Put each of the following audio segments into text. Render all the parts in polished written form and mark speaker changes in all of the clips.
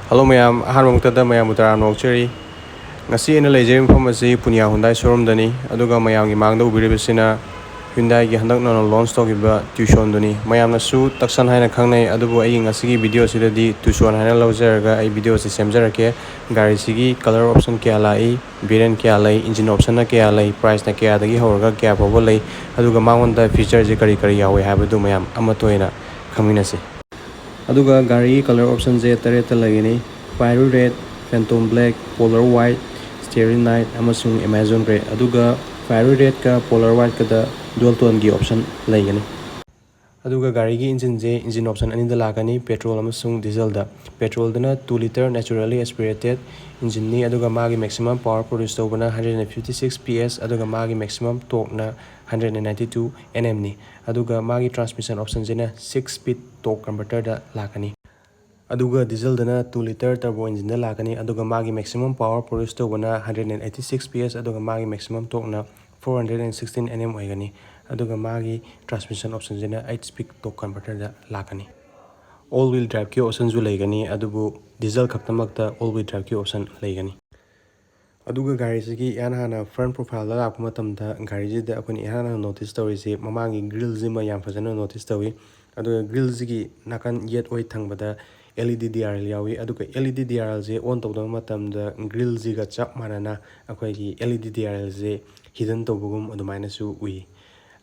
Speaker 1: Hello mayam, ahanmuktada mayam utara nokcheri. Ngasi ena leijeri mfam asi Punya Hyundai showroom dani. Aduga mayamgi mangda ubiribasina Hyundai gi handak nona launch togiba Tucson dani. Mayamna su Tucson haina khangnai adubu ai ngasi gi video sidadi Tucson haina lawjaraga ai video si semjarake. Gari sigi color option kya lai, variant kya lai, engine option na kya lai, price na kya dagi horaga kya pawba lai. Aduga mangonda feature je kari yawe habadu mayam amatoina khaminasi. Aduga gari color option je tareta lagini Fiery Red, Phantom Black, Polar White, Starry Night amasung Amazon Grey. Aduga Fiery Red ka Polar White kada dual tone gi option laigani. Aduga gari gi engine option ani da lagani petrol amasung diesel da. Petrol dana 2 liter naturally aspirated engine ni aduga magi maximum power produce tobana 156 PS aduga magi maximum torque na 192 Nm ni. Aduga magi transmission option jena 6 speed torque converter da lagani. Aduga diesel dana 2 liter turbo engine da lagani. Aduga magi maximum power produce tobana 186 PS aduga magi maximum torque na 416 Nm oigani. Aduga magi transmission option jena 8 speed torque converter da lagani. All wheel drive ki option ju laigani adubu diesel khaktamakta all wheel drive ki option laigani. Aduga gari sigi yana front profile la lakpa matamda gari jida akoni yana notice tawi si mamangi grill zima yam fazana notice tawi. Aduga grill zigi nakan yet oi thangbada LED DRL yawi aduga LED DRL je on tawda matamda grill ziga chap manana akwai LED DRL je hidden tawbugum adumaina su ui.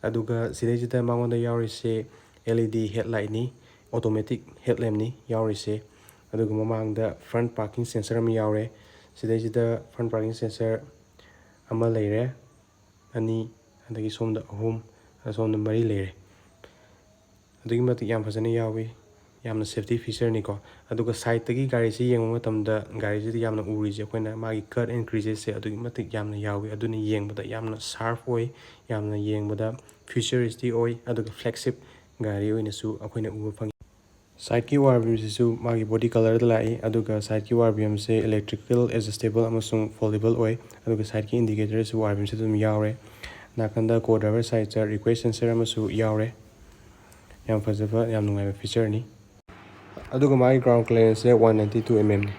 Speaker 1: Aduga sidajita mangonda yawi se LED headlight ni automatic headlamp ni yawi se aduga mamangda front parking sensor am yawi sidajita front parking sensor ama leire ani adagi somda ahum somda mari leire adugi matik yam fazana yawi yamna safety feature ni ko aduga side tagi gari si yengma matamda gari si yamna uri je koina magi cut and creases se adugi matik yamna yawi aduni yengbada yamna sharp oi yamna yengbada futuristic oi aduga flagship gari oina su akoina uba phangi. Side ki wire beam sisu magi body color da lai aduga side ki wire beam se electrical adjustable amasung foldable oi aduga side ki indicator su wire beam se dum yaure nakanda co driver side cha request sensor amasu yaure yam fazaba yam nungai feature ni aduga magi ground clearance se 192 mm ni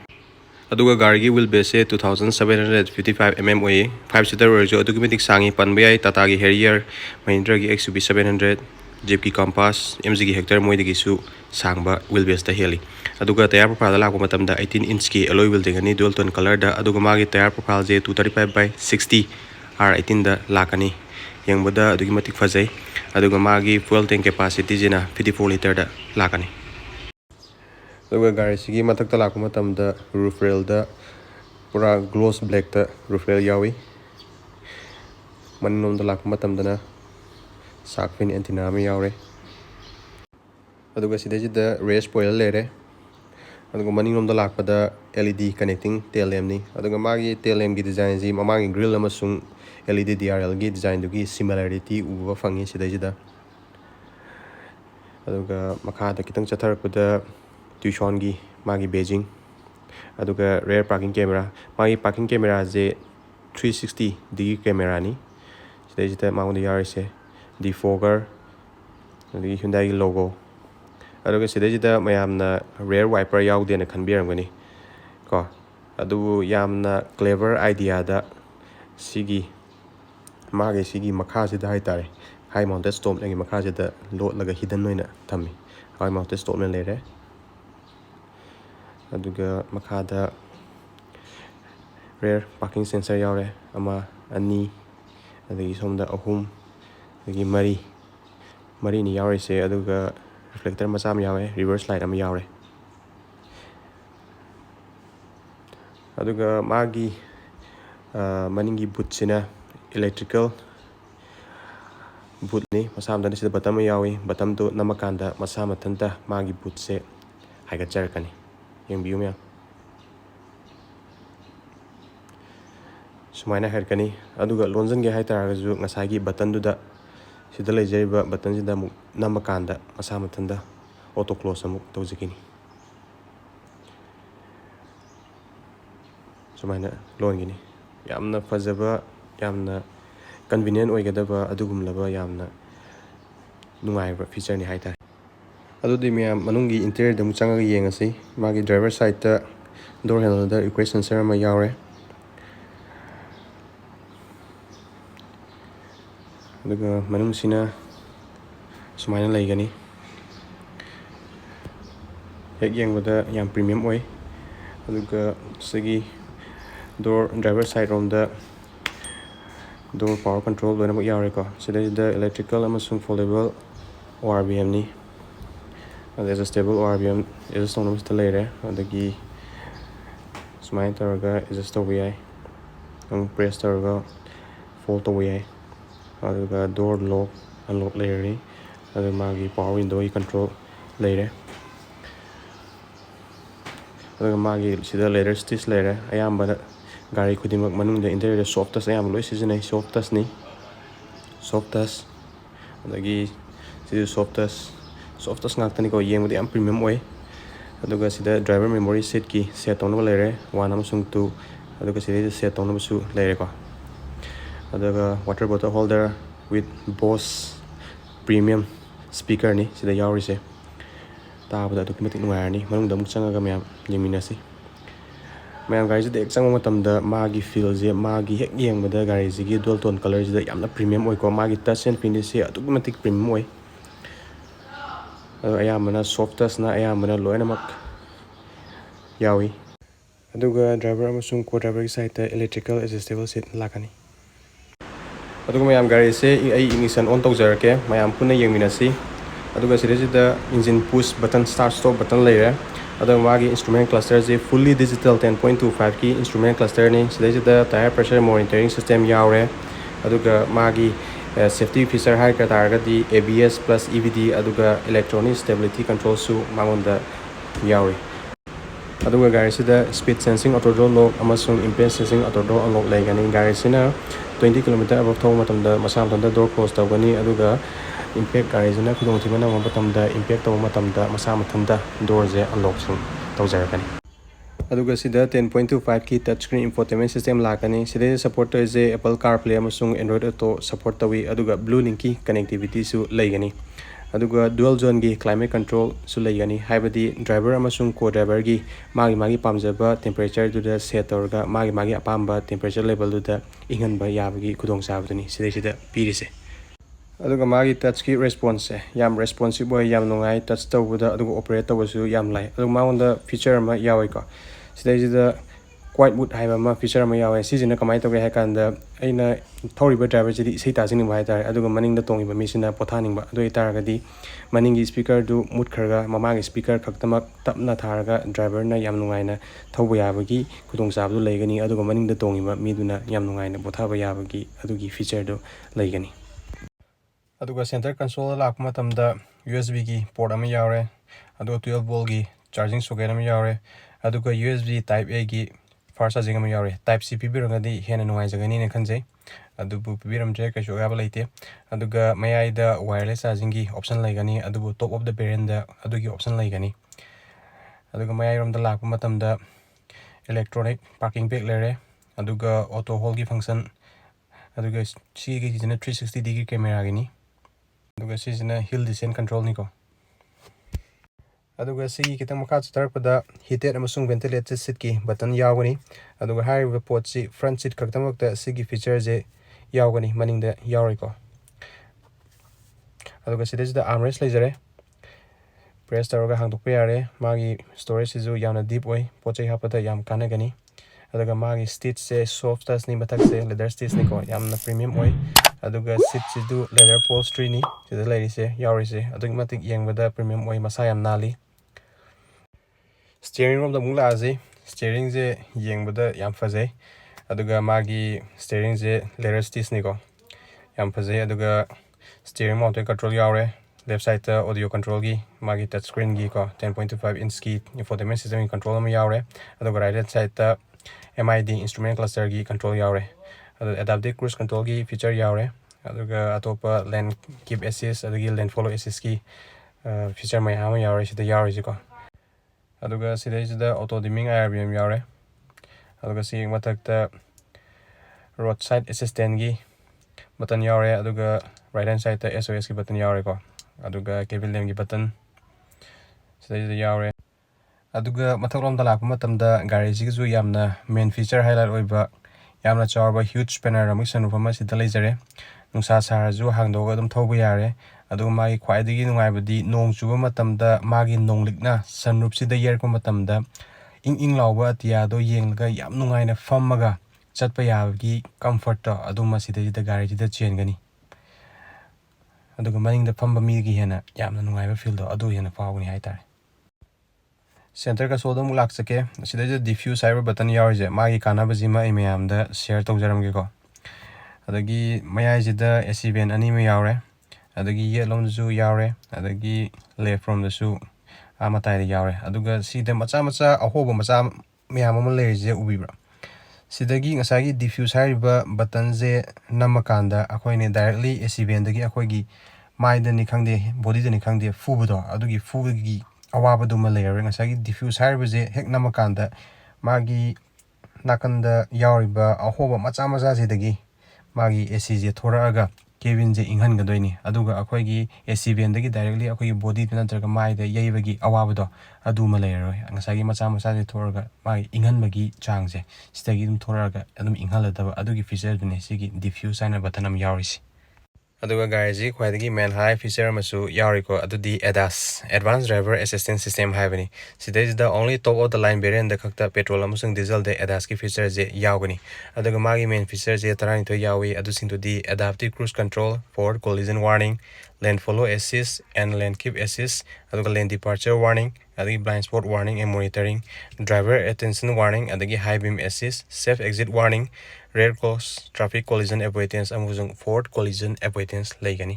Speaker 1: aduga gari gi wheelbase se 2755 mm oi 5 seater version adugi metik sangi panba yai Tata gi Harrier Mahindra gi XUV 700 Jeep ki Compass MG ki Hector moi dagi su sangba wheelbase ta heli aduga tire profile da lakpa matamda 18 inch ki alloy wheel dingani dual tone color da aduga magi tire profile je 235 by 60 R18 da lakani yengbada adugi matik fazai aduga magi fuel tank capacity jena 54 liter da lakani aduga gari sigi matakta lakpa matamda roof rail da pura gloss black da roof rail yawi maninom da lakpa matamda na shark fin antenna ama yaure aduga sidajida rear spoiler lere aduga maninom da lakpa da LED connecting tail lamp ni aduga magi tail lamp gi design ji mamagi grill amasung LED DRL gi design dugi similarity uba phangi sidajida aduga makhada kitang chatharakpada Tucson gi magi Beijing aduga rear parking camera magi parking camera je 360 degree camera ni sidajida mangonda yarise defogger adagi Hyundai logo aduga sidajida mayamna rear wiper yaudena khanbiramgani ko adu yamna clever idea da sigi magi sigi makhasida haitare high mounted stop lagi makhasida load laga hidden noina thami high mounted stop na lere aduga makhada rear parking sensor yaure ama ani adagi somda ahum adagi mari ni yaure se aduga reflector macha am yawe reverse light am yaure aduga magi maningi boot sina electrical boot ni masa amda sida button ma yawi button to namakanda masa matanta magi boot se haigatjarakani yengbiyu mya sumaina herkani aduga lonjan ge haitaraga ngasagi button du da sida leijaiba button sida mu namakanda masa matanda auto close amuk tawjikini sumaina longini yamna fazaba yamna convenient oigadaba adugumlaba yamna nungaiba feature ni haitare adudi mya manungi interior da muchanga yengasi magi driver side ta door handle egress sensor ama yaure. Aduga manung sina sumaina laigani. Hek yengbada yam premium oi. Aduga sigi door driver side rom da door power control loina mak yaure ko. Sida the electrical amasung foldable ORBM ni. There's a stable ORBM is a stone later. The Smile Targa is a story. Press Targa fold away. The door lock unlock later. The Magi power window control later. The Magi see the later stitch later. I am but Gary could make manung the interior softest. I am Louis is in a softest knee. Softest. The softest ngaktan ko yeng with the premium way. Aduga sida driver memory seat ki set on lere 1 amasung 2 aduga sida set on amusu lere ko. Aduga water bottle holder with Bose premium speaker ni sida yauri se tabada documentic nuarni manung dam changa mayam yeminasi mayam gari sida exang matamda magi feel je magi hek yeng bada gari sigi dual tone color sida yamna premium oi ko magi touch and finish se documentic premium oi. Ayamana softest na ayamana loinamak yawi. Aduga driver amasung co-driver ki side electrical adjustable seat lakani. Aduga mayam gari se ai ignition on tawjarake mayam punna yengminasi. Aduga sida engine push button start stop button layer. Aduga magi instrument cluster je fully digital 10.25 ki instrument cluster ni sida tire pressure monitoring system yaure. Aduga magi safety feature high targa di ABS plus EVD aduga electronic stability control su mangonda yauri. Aduga gari sida speed sensing auto door lock amasung impedance sensing auto door unlock laigani. Gari sina 20 km above thong matamda masa matamda door close tawgani aduga impact gari sina khudong thibana matamda impact taw matamda masa matamda door je unlock sung tawjarakani. Aduga sida 10.25 ki touchscreen infotainment system lakani. Sida support to is Apple CarPlay amasung Android Auto support tawi aduga Blue Link ki connectivity su laigani. Aduga dual zone gi climate control su laigani. Haibadi driver amasung co-driver gi magi pamjaba temperature du da set tawrga magi apamba temperature level du da inganba yabagi khudong sabaduni sida pirise. Aduga magi touch ki response yam responsive boy yam nungai touch tawbuda aduga operate tawsu yam lai. Aduga maunda feature ma yawai ko. Sida quite wood haiba feature ma yawe sijina kamai tawge hakanda aina thoriba driver jidi sei tajing ba haidar aduga maning da tongiba misina pothaning ba adu itaragadi maningi speaker du mut kharga mamagi speaker khaktamak tapna tharga driver na yam nungaina thawba yabagi khudong sabdu laigani aduga maning da tongiba miduna yam nungaina bothaba yabagi adugi feature du laigani. Aduga center console lakma tamda USB ki port ama yaure aduga 12 volt gi charging socket ama yaure aduga USB type A gi fast charging ama yaure type C pibirangadi hena nungai jagani ne khanjai adubu pibiramje kaisho gaba laite aduga mayai da wireless charging gi option laigani adubu top of the variant da adugi option laigani aduga mayai rom da lakpa matamda electronic parking brake lere aduga auto hold gi function aduga si gi jina 360 degree camera gini aduga si jina hill descent control ni ko aduga si kitang makha chutarpada heated amasung ventilated seat ki button yawgani aduga hariba pot si front seat khaktamakta sigi feature je yawgani maningda yawri ko aduga sida armrest leijare press taraga hangdokpa yare magi storage sizu yamna deep oi pochai hapada yam kanagani aduga magi stitch se soft touch ni mathak se leather stitch ni ko yamna premium oi aduga seat sidu leather upholstery ni sida leiri se yawri se aduga matik yengbada premium oi masa yam nali. Steering rom da mungla azi steering je yengbada yam fazai aduga magi steering je leather stitch ni ko yam fazai aduga steering mounted control yaure left side ta audio control gi magi touch screen gi ko 10.25 inch ki infotainment system gi control ma yaure aduga right hand side ta MID instrument cluster gi control yaure aduga adaptive cruise control gi feature yaure aduga atopa lane keep assist adugi lane follow assist ki feature mayam yaure sida yaure ji ko aduga sida auto dimming IRBM yaure aduga si mathakta roadside assistant gi button yaure aduga right hand side ta SOS ki button yaure ko aduga cabin lamp gi button sida yaure ꯑꯗꯨꯒ ꯃꯊꯛꯂꯣꯝꯗ ꯂꯥꯛꯄ ꯃꯇꯝꯗ ꯒꯥꯔꯤꯁꯤꯒꯤꯁꯨ ꯌꯥꯝꯅ ꯃꯦꯟ feature highlight ꯑꯣꯏꯕ ꯌꯥꯝꯅ ꯆꯥꯎꯔꯕ huge ꯄꯦꯅꯣꯔꯥꯃꯤꯛ ꯁꯟꯔꯨꯐ ꯑꯃ ꯁꯤꯗ ꯂꯩꯖꯔꯦ ꯅꯨꯡꯁꯥ ꯁꯥꯔꯁꯨ ꯍꯥꯡꯗꯣꯛꯑꯒ ꯑꯗꯨꯝ ꯊꯧꯕ ꯌꯥꯔꯦ ꯑꯗꯨꯒ ꯃꯥꯒꯤ ꯈ꯭ꯋꯥꯏꯗꯒꯤ ꯅꯨꯡꯉꯥꯏꯕꯗꯤ ꯅꯣꯡ ꯆꯨꯕ ꯃꯇꯝꯗ ꯃꯥꯒꯤ ꯅꯣꯡꯂꯤꯛꯅ ꯁꯟꯔꯨꯐꯁꯤꯗ ꯌꯩꯔꯛꯄ ꯃꯇꯝꯗ ꯏꯪ ꯂꯥꯎꯕ ꯑꯇꯤꯌꯥꯗꯣ ꯌꯦꯡꯂꯒ ꯌꯥꯝ ꯅꯨꯡꯉꯥꯏꯅ ꯐꯝꯃꯒ ꯆꯠꯄ ꯌꯥꯕꯒꯤ ꯀꯝꯐꯔꯠꯇꯣ ꯑꯗꯨꯃ ꯁꯤꯗꯩꯁꯤꯗ ꯒꯥꯔꯤꯁꯤꯗ ꯆꯦꯟꯒꯅꯤ ꯑꯗꯨꯒ ꯃꯅꯤꯡꯗ ꯐꯝꯕ ꯃꯤꯒꯤ ꯍꯦꯟꯅ ꯌꯥꯝꯅ ꯅꯨꯡꯉꯥꯏꯕ ꯐꯤꯜꯗꯣ ꯑꯗꯨ ꯍꯦꯟꯅ ꯐꯥꯎꯒꯅꯤ ꯍꯥꯏꯇꯥꯔꯦ ꯁꯦꯟꯇꯔ ꯀꯟꯁꯣꯜꯗ ꯑꯃꯨꯛ ꯂꯥꯛꯆꯒꯦ ꯑꯁꯤꯗꯩꯁꯤꯗ ꯗꯤꯐ꯭ꯌꯨꯁ ꯍꯥꯏꯕ ꯕꯇꯟ ꯌꯥꯎꯔꯤꯁꯦ ꯃꯥꯒꯤ ꯀꯥꯟꯅꯕꯁꯤꯃ ꯑꯩ ꯃꯌꯥꯝꯗ ꯁꯤꯌꯔ ꯇꯧꯖꯔꯝꯒꯦꯀꯣ ꯑꯗꯒꯤ ꯃꯌꯥꯏꯁꯤꯗ AC ꯚꯦꯟ ꯑꯅꯤ ꯑꯃ ꯌꯥꯎꯔꯦ ꯑꯗꯒꯤ ꯌꯦꯠꯂꯣꯝꯗꯁꯨ ꯌꯥꯎꯔꯦ ꯑꯗꯒꯤ ꯂꯦꯐ ꯔꯣꯝꯗꯁꯨ ꯃꯇꯥꯏꯗ ꯌꯥꯎꯔꯦ ꯑꯗꯨꯒ ꯁꯤꯗ ꯃꯆꯥ ꯃꯆꯥ ꯑꯍꯣꯕ ꯃꯆꯥ ꯃꯌꯥꯝ ꯑꯃ ꯂꯩꯔꯤꯁꯦ ꯎꯕꯤꯕ꯭ꯔꯥ ꯁꯤꯗꯒꯤ ꯉꯁꯥꯏꯒꯤ ꯗꯤꯐ꯭ꯌꯨꯁ ꯍꯥꯏꯔꯤꯕ ꯕꯇꯟꯁꯦ ꯅꯝꯃꯀꯥꯟꯗ ꯑꯩꯈꯣꯏꯅ ꯗꯥꯏꯔꯦꯛꯂꯤ AC ꯚꯦꯟꯗꯒꯤ ꯑꯩꯈꯣꯏꯒꯤ ꯃꯥꯏꯗꯅꯤ ꯈꯪꯗꯦ ꯕꯣꯗꯤꯗꯅꯤ ꯈꯪꯗꯦ ꯐꯨꯕꯗꯣ ꯑꯗꯨꯒꯤ ꯐꯨꯕꯒꯤ ꯑꯋꯥꯕꯗꯨꯃ ꯂꯩꯔꯔꯣꯏ ꯉꯁꯥꯏꯒꯤ ꯗꯤꯐ꯭ꯌꯨꯁ ꯍꯥꯏꯔꯤꯕꯁꯦ ꯍꯦꯛ ꯅꯝꯃꯀꯥꯟꯗ ꯃꯥꯒꯤ ꯅꯥꯀꯟꯗ ꯌꯥꯎꯔꯤꯕ ꯑꯍꯣꯕ ꯃꯆꯥ ꯃꯆꯥꯁꯤꯗꯒꯤ मागी एसीजे थोरगा केबिनजे इंहनगदोइनी अदुगा अखोइगी एसी भेनदगी डायरेक्टली अखोइगी बॉडी नत्रगा माइदा यैबगी अवाबदो अदुमा लेररोय ngसागी मचा मचाजे थोरगा मागी इंहनबगी चांगजे सिदगी दुम थोरगा अदुम इंहलदबा अदुगी फीचर दुने सिगी डिफ्यूज हाइना बटन अम यावरिसि अदुगा गारिजी ख्वाइदगी मेन हाई फीचर मसु यावरिको अदुदी ADAS advance driver assistant system हाइबनी सिदैजदा only top of the line variant द खक्ता पेट्रोल अमसुंग डीजल दे ADAS की फीचर जे यावगनी अदुगा मागी मेन फीचर जे तरानितो यावी अदुसिंदुदी adaptive cruise control forward collision warning lane follow assist and lane keep assist aduga lane departure warning adagi blind spot warning and monitoring driver attention warning adagi high beam assist safe exit warning rear cross traffic collision avoidance amuzung forward collision avoidance leigani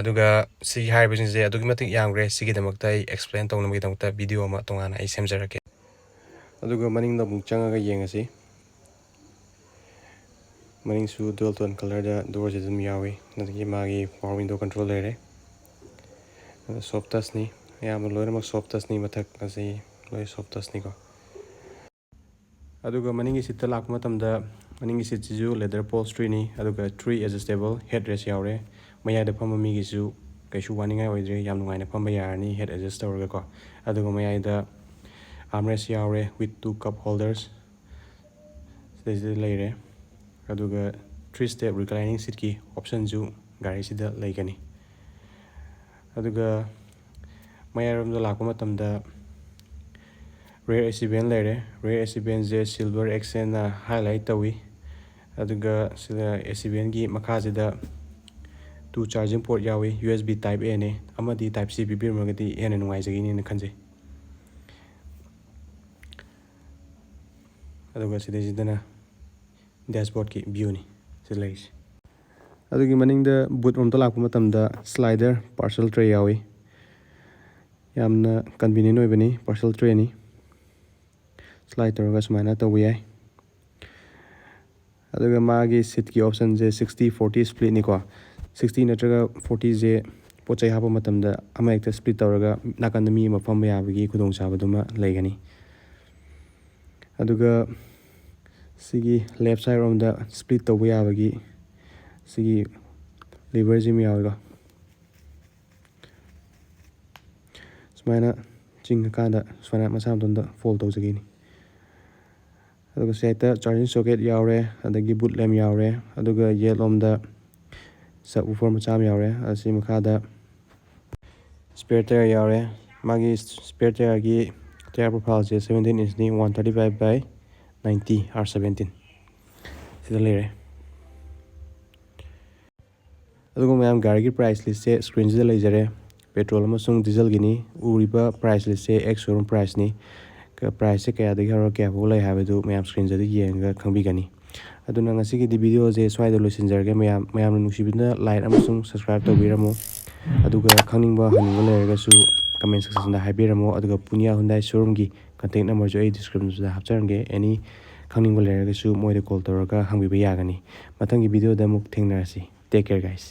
Speaker 1: aduga si haibin je adugi matik yamgre sigi damakta explain tawna gi damakta video ma tongana ai semjarake aduga maning da bung changaga yengasi maning su dual tone color da doors is yawi adagi magi power window control lere soft touch ni yam loina soft touch ni mathak asi loi soft touch ni ko aduga maningi sit lak matamda maningi sit ju leather upholstery ni aduga three adjustable headrest yaure maya da phama mi gi su kaisu waningai oidre yam nungai na phamba yarani head adjust tawrga ko aduga maya da armrest yaure with two cup holders this is lere aduga 3-step reclining seat ki option ju gari sida leigani aduga mayaram da lakpa matamda rear AC vent lere rear AC vent je silver accent na highlight tawi aduga sida AC vent gi makha sida two charging port yawi USB type A ne amadi type C bibir magati ena nungai jagi ni na khanje aduga sida sidana dashboard ki view ni सिलाइस अदुगी मनिंगदा boot room तलाक मतमदा slider parcel tray यावी यामना convenient ओइबनी parcel tray नि slide तौरगा सुमाइना तौबा याय अदुगा मागी सीट की ऑप्शन जे 60-40 स्प्लिट निको 60 नत्रगा 40 जे पोचै हापा मतमदा अमा एकता स्प्लिट तौरगा नाकंद मी अमा फंबा याबगी खुदोंग चाबदुमा लेगनी अदुगा सिगी लेफ्ट साइड रोम दा स्प्लिट तौबा याबगी सिगी लीवर जिम यावगा सुमाइना चिंग कांदा सुमाइना मसा मतंदा फोल्ड तौजगिनी अदुगा साइडता चार्जिंग सॉकेट यावरे अदगी बूट लैम्प यावरे अदुगा येट रोम दा सबवूफर मचा यावरे असि मखादा स्पेयर टायर यावरे मागी स्पेयर टायर की टायर प्रोफाइल जे 17 इंच नि 135 by 90 R17 सिदा लेरे अदुगा मैम गाड़ी की प्राइस लिस्ट से स्क्रीन से लेजरे पेट्रोल अमसुंग डीजल गिनी उरिबा प्राइस लिस्ट से एक्स शोरूम प्राइस नि प्राइस से कया दगी हरो कया फो लै हाबदु मैम स्क्रीन से येंगा खंबिगनी अदुना ngasi की वीडियो जे स्वाइदा लोसिनजरगे मैम नुसिबिना लाइक अमसुंग सब्सक्राइब तौबिरमो अदुगा खंगनिंगबा हनिंगबा लेरगसु कमेंट सेक्शन दा हाइबिरमो अदुगा पुनिया हुंडई शोरूम की कांटेक्ट नंबर जो ए डिस्क्रिप्शन दा हापचरंगे एनी खंगनिंगबा लेरगसु मोइदा कॉल तौरगा हंबिबा यागनी मथंगी वीडियो दा मुक थेंगनारसि टेक केयर गाइस